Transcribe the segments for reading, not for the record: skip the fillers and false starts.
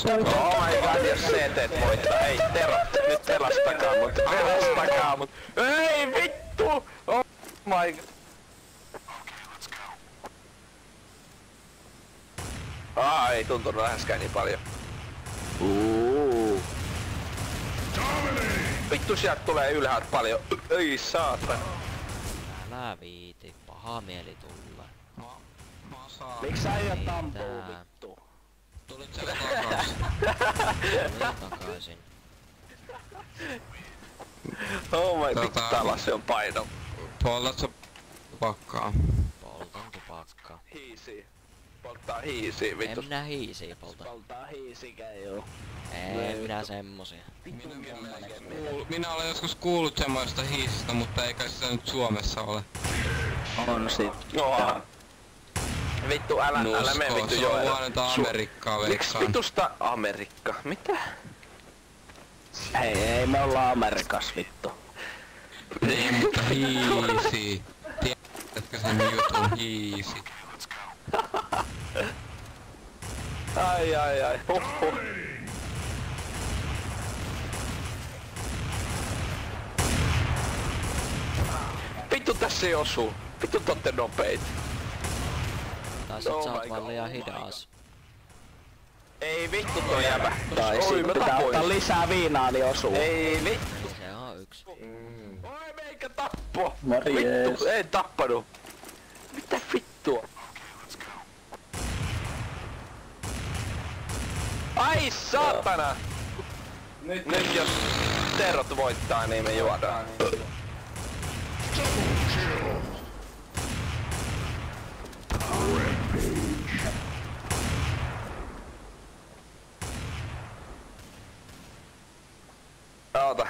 Oh my god, jos CT voittaa. Ei, Tero, nyt pelastakaa mut. Pelastakaa mut. Ei vittu! Oh my god. Ei tuntunut läheskään niin paljon. Vittu sieltä tulee ylhäältä paljon. Ei saata. Älä viiti, paha mieli tulla. Mä saan. Miks sä äijät ampuu vittu? Tulit sieltä takaisin. Tulin takaisin. Oh my vittu, täällä se on paino. Poltat sä tupakkaa? Poltan tupakkaa. Hiisi. Polttaa hiisiä vittu. En minä hiisiä polta. Polttaa hiisikään joo. En minä semmosia. Minä olen joskus kuullut semmoista hiisistä, mutta eikä sitä nyt Suomessa ole. On sit. Joo. Vittu älä mene vittu joo. Se on huonenta Amerikkaa Miksi veikkaan. vitusta Amerikka? Mitä? Ei me olla Amerikas vittu. Niin, mutta hiisi. Tiedätkö sen jutun hiisi? Ai. Huhhuh. Vittu tässä ei osuu. Vittu te ootte nopeit. Tai sit sä oot vaan liian hidas. Ei vittu toi jäbä. Tai sit pitää ottaa lisää viinaa, niin osuu. Ei vittu. Niin se on yksi. Oi meikä tappo. Morjes. Vittu, ei tappanut. Mitä vittua? Ai saatana! Nyt jos Terrot voittaa, niin me juodaan. Oota.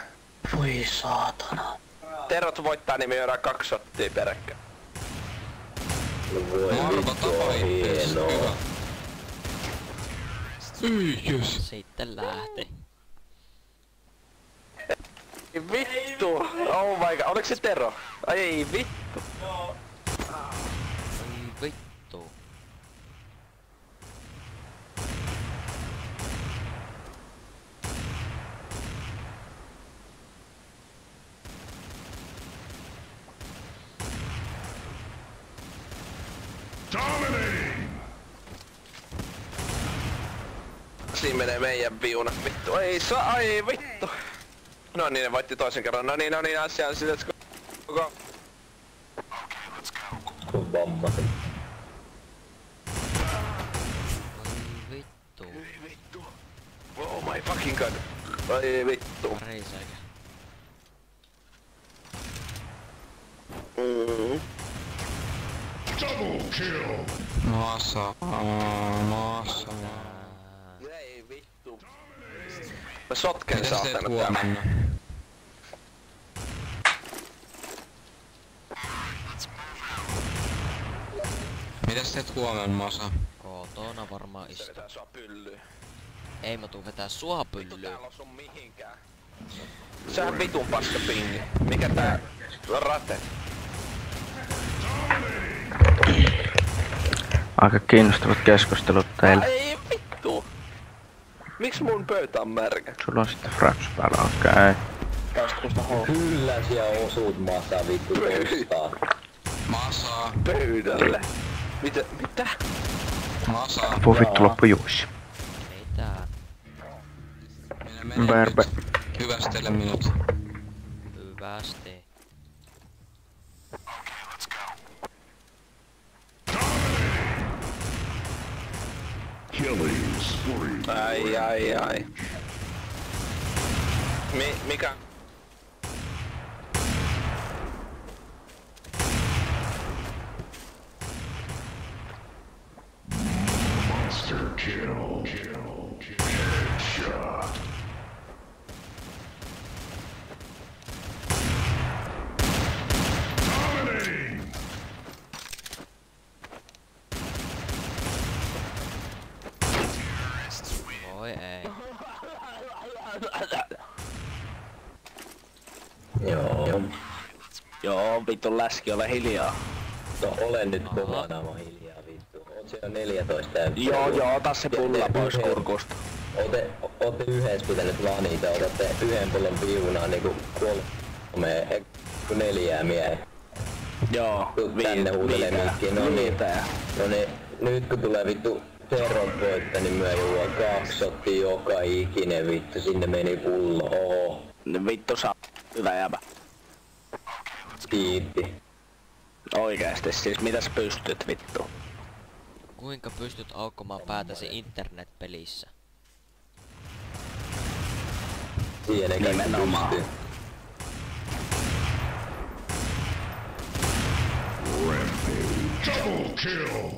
Voi saatana. Terrot voittaa, niin me juodaan 2 shottia peräkkäin. Marko tapa ittees. Hyvä. Jes. Sitten lähti. Ei vittu! Oh my god, oliks se Tero? Ai ei vittu! Ei vittu. Siinä menee meidän viuna. Vittu, ei saa, ai vittu! No niin, ne voitti toisen kerran. No niin, asiaan sitten, let's go. Bombasin. Ei vittu. Ei vittu. Oh my fucking god. Ai vittu. Reisäkä. Massa. Ei vittu. Mä sotken Mitäs teet saatana täällä. huomenna? Mitäs teet huomenna, Masa? Kotona varmaan Se istuu. vetää sua pyllyyn. Ei mä tuu vetää sua Vittu pyllyyn. täällä on sun mihinkään. Sehän vitun paska pingi. Mikä tää? Rate. Aika kiinnostavat keskustelut teillä. Ei vittu. Miks mun pöytä on märkä? Sulla on sitten fraps päällä, okei. Kyllä siellä osuut Masa vittu tostaan. Masa. Pöydälle. Mitä? Masa. Voi vittu loppu juussi. Mitä? Minä Verbe. nyt. Hyvästele minut. Hyvästi. Ai. Mikä? Monster kill. Headshot. Dominating. Voi ei. Joo, vittu läski, ole hiljaa. No olen nyt kovana hiljaa vittu. On se jo 14 täyttä. Joo, ota se pulla pois kurkusta. Ootte yhdessä pitänyt lanita, otatte yhden pullon viunaa niinku 4 miehiä. Joo, Tänne huutelee mikkiin, no niin. No niin, nyt kun tulee vittu Terron voitta, niin myö juo 2 shottia joka ikinen vittu, sinne meni pullo, oho. Vittu saa hyvä jäbä. Kiitti. Oikeesti siis, mitä sä pystyt vittu? Kuinka pystyt aukkomaan päätäsi internetpelissä? Siihen eikä Nimenomaan. pysty. Double kill.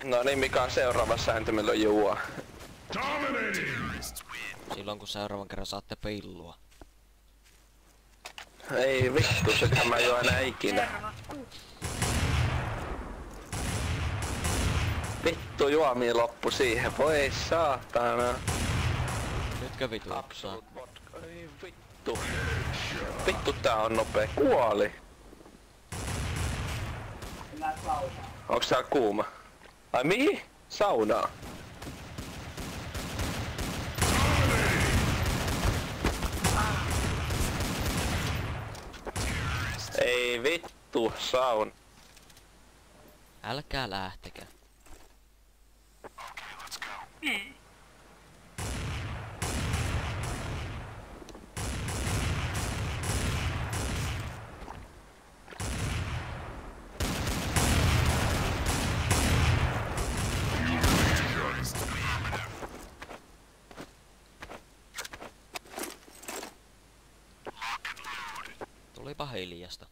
No niin, mikä on seuraava sääntö, milloin juo? Dominating. Silloin kun seuraavan kerran saatte pillua. Ei vittu, sekä mä juo enää ikinä. Vittu juomia loppu siihen, voi saatana. Nytkö vituttaa? Absolut vodka, ei vittu. Vittu tää on nopee, kuoli. Onks tää kuuma? Ai mihin? Saunaa. Ei vittu, saun. Älkää lähtekää. Tulipa hiljasta.